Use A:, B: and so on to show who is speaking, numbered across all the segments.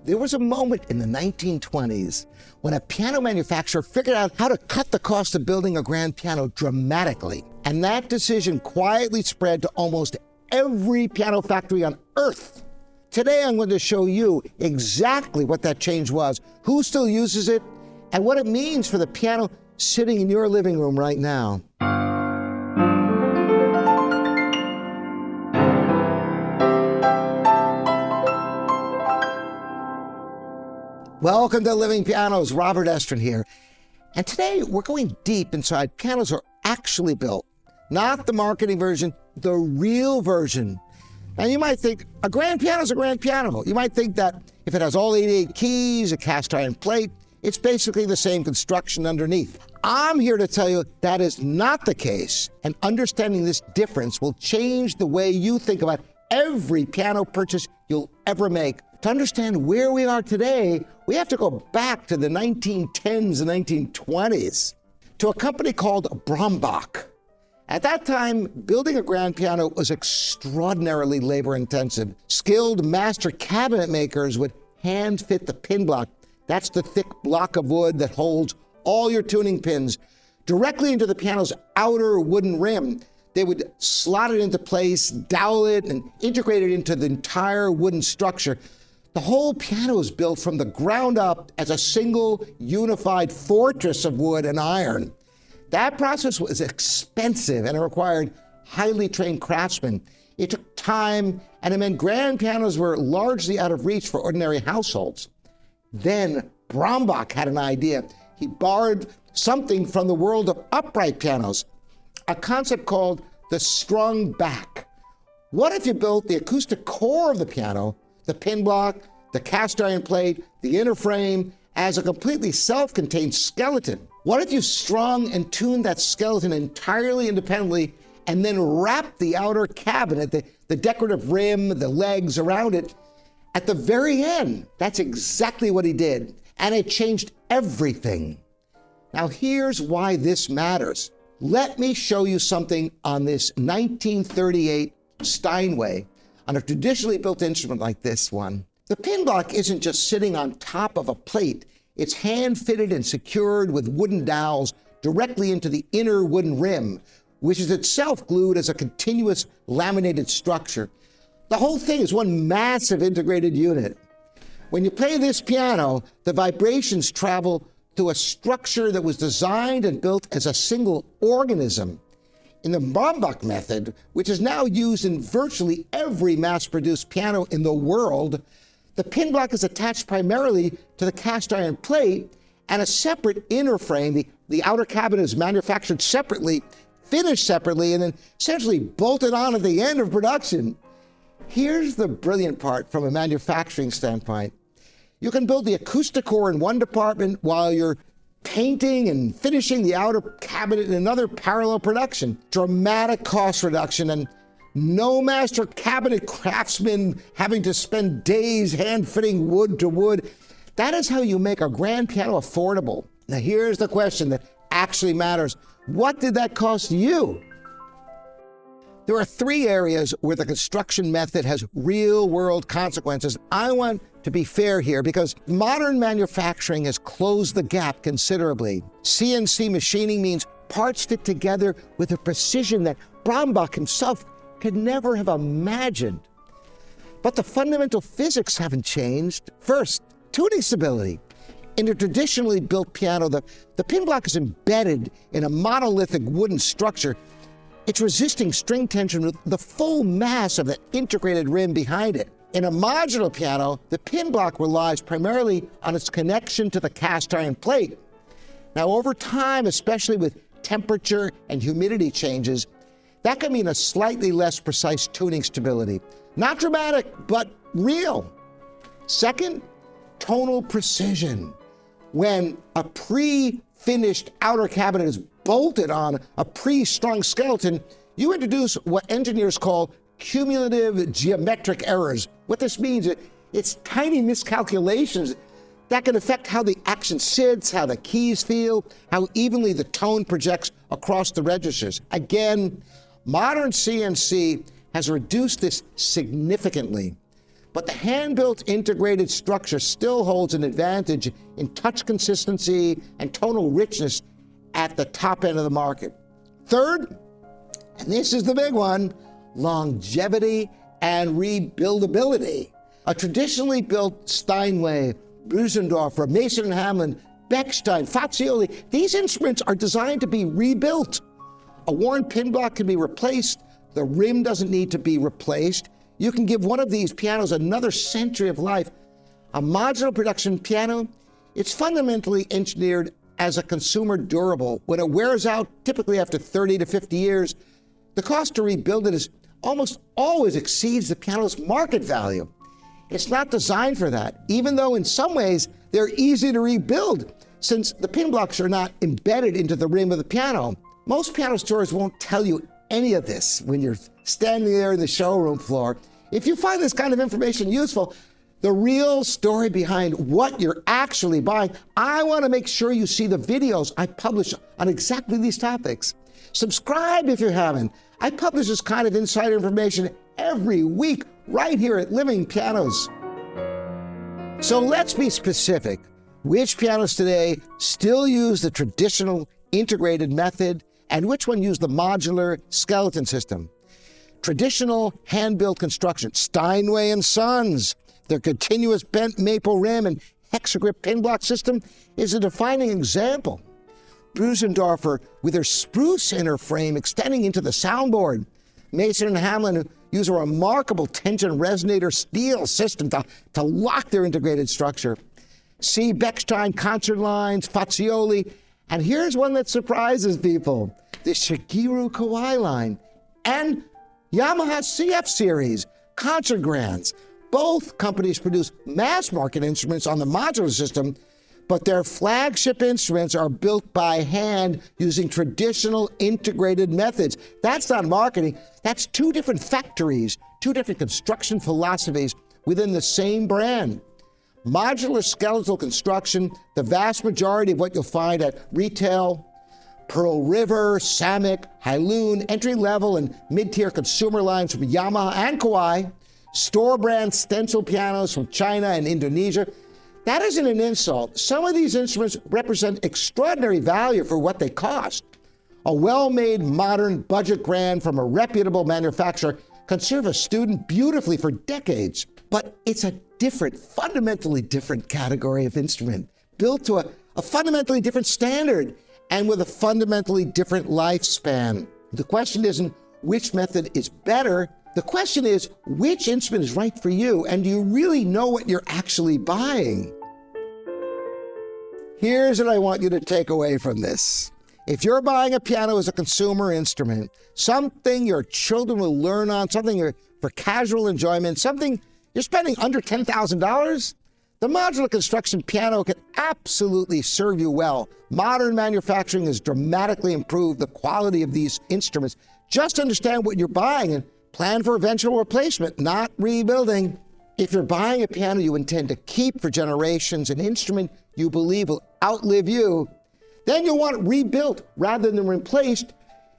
A: There was a moment in the 1920s when a piano manufacturer figured out how to cut the cost of building a grand piano dramatically. And that decision quietly spread to almost every piano factory on Earth. Today, I'm going to show you exactly what that change was, who still uses it, and what it means for the piano sitting in your living room right now. Welcome to Living Pianos, Robert Estrin here. And today we're going deep inside pianos are actually built. Not the marketing version, the real version. Now you might think, a grand piano is a grand piano. You might think that if it has all 88 keys, a cast iron plate, it's basically the same construction underneath. I'm here to tell you that is not the case, and understanding this difference will change the way you think about every piano purchase you'll ever make. To understand where we are today, we have to go back to the 1910s and 1920s to a company called Brambach. At that time, building a grand piano was extraordinarily labor-intensive. Skilled master cabinet makers would hand-fit the pin block. That's the thick block of wood that holds all your tuning pins directly into the piano's outer wooden rim. They would slot it into place, dowel it, and integrate it into the entire wooden structure. The whole piano is built from the ground up as a single unified fortress of wood and iron. That process was expensive and it required highly trained craftsmen. It took time, and it meant grand pianos were largely out of reach for ordinary households. Then Brambach had an idea. He borrowed something from the world of upright pianos, a concept called the strung back. What if you built the acoustic core of the piano, the pin block, the cast iron plate, the inner frame, as a completely self-contained skeleton? What if you strung and tuned that skeleton entirely independently and then wrapped the outer cabinet, the decorative rim, the legs around it? At the very end, that's exactly what he did, and it changed everything. Now here's why this matters. Let me show you something on this 1938 Steinway, on a traditionally built instrument like this one. The pin block isn't just sitting on top of a plate. It's hand-fitted and secured with wooden dowels directly into the inner wooden rim, which is itself glued as a continuous laminated structure. The whole thing is one massive integrated unit. When you play this piano, the vibrations travel through a structure that was designed and built as a single organism. In the Brambach method, which is now used in virtually every mass-produced piano in the world, the pin block is attached primarily to the cast iron plate and a separate inner frame. The outer cabinet is manufactured separately, finished separately, and then essentially bolted on at the end of production. Here's the brilliant part from a manufacturing standpoint. You can build the acoustic core in one department while you're painting and finishing the outer cabinet in another parallel production. Dramatic cost reduction, and no master cabinet craftsman having to spend days hand-fitting wood to wood. That is how you make a grand piano affordable. Now here's the question that actually matters. What did that cost you? There are three areas where the construction method has real-world consequences. I want to be fair here because modern manufacturing has closed the gap considerably. CNC machining means parts fit together with a precision that Brambach himself could never have imagined. But the fundamental physics haven't changed. First, tuning stability. In a traditionally built piano, the pin block is embedded in a monolithic wooden structure. It's resisting string tension with the full mass of the integrated rim behind it. In a modular piano, the pin block relies primarily on its connection to the cast iron plate. Now, over time, especially with temperature and humidity changes, that can mean a slightly less precise tuning stability. Not dramatic, but real. Second, tonal precision. When a pre-finished outer cabinet is bolted on a pre-strung skeleton, you introduce what engineers call cumulative geometric errors. What this means is it's tiny miscalculations that can affect how the action sits, how the keys feel, how evenly the tone projects across the registers. Again, modern CNC has reduced this significantly. but the hand-built integrated structure still holds an advantage in touch consistency and tonal richness at the top end of the market. Third, and this is the big one, longevity and rebuildability. A traditionally built Steinway, Brusendorfer, Mason & Hamlin, Bechstein, Fazioli, these instruments are designed to be rebuilt. A worn pin block can be replaced. The rim doesn't need to be replaced. You can give one of these pianos another century of life. A modular production piano, it's fundamentally engineered as a consumer durable. When it wears out, typically after 30 to 50 years, the cost to rebuild it is almost always exceeds the piano's market value. It's not designed for that, even though in some ways they're easy to rebuild since the pin blocks are not embedded into the rim of the piano. Most piano stores won't tell you any of this when you're standing there in the showroom floor. If you find this kind of information useful, the real story behind what you're actually buying, I want to make sure you see the videos I publish on exactly these topics. Subscribe if you haven't. I publish this kind of insider information every week right here at Living Pianos. So let's be specific. Which pianos today still use the traditional integrated method and which one use the modular skeleton system? Traditional hand-built construction, Steinway & Sons, their continuous bent maple rim and hexagrip pin block system is a defining example. Brusendorfer with their spruce inner frame extending into the soundboard. Mason & Hamlin use a remarkable tension resonator steel system to lock their integrated structure. See Bechstein concert lines, Fazioli, and here's one that surprises people, the Shigeru Kawai line, and Yamaha CF series, concert grands. Both companies produce mass market instruments on the modular system, but their flagship instruments are built by hand using traditional integrated methods. That's not marketing. That's two different factories, two different construction philosophies within the same brand. Modular skeletal construction, the vast majority of what you'll find at retail, Pearl River, Samick, Hailoon, entry-level and mid-tier consumer lines from Yamaha and Kawai, store-brand stencil pianos from China and Indonesia. That isn't an insult. Some of these instruments represent extraordinary value for what they cost. A well-made, modern budget grand from a reputable manufacturer can serve a student beautifully for decades. But it's a different, fundamentally different category of instrument, built to a fundamentally different standard and with a fundamentally different lifespan. The question isn't which method is better. The question is, which instrument is right for you, and do you really know what you're actually buying? Here's what I want you to take away from this. If you're buying a piano as a consumer instrument, something your children will learn on, something for casual enjoyment, something you're spending under $10,000, the modular construction piano can absolutely serve you well. Modern manufacturing has dramatically improved the quality of these instruments. Just understand what you're buying and plan for eventual replacement, not rebuilding. If you're buying a piano you intend to keep for generations, an instrument you believe will outlive you, then you'll want it rebuilt rather than replaced.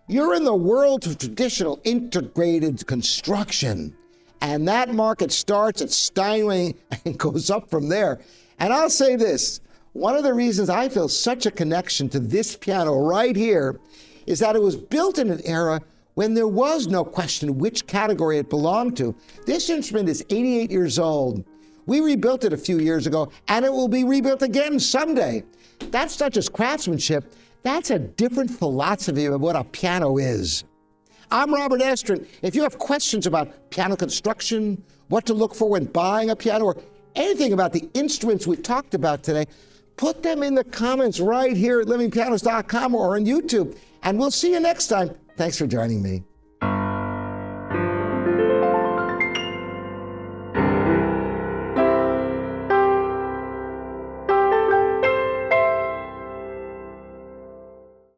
A: You're in the world of traditional integrated construction. And that market starts at Steinway and goes up from there. And I'll say this, one of the reasons I feel such a connection to this piano right here is that it was built in an era when there was no question which category it belonged to. This instrument is 88 years old. We rebuilt it a few years ago, and it will be rebuilt again someday. That's not just craftsmanship, that's a different philosophy of what a piano is. I'm Robert Estrin. If you have questions about piano construction, what to look for when buying a piano, or anything about the instruments we've talked about today, put them in the comments right here at livingpianos.com or on YouTube. And we'll see you next time. Thanks for joining me.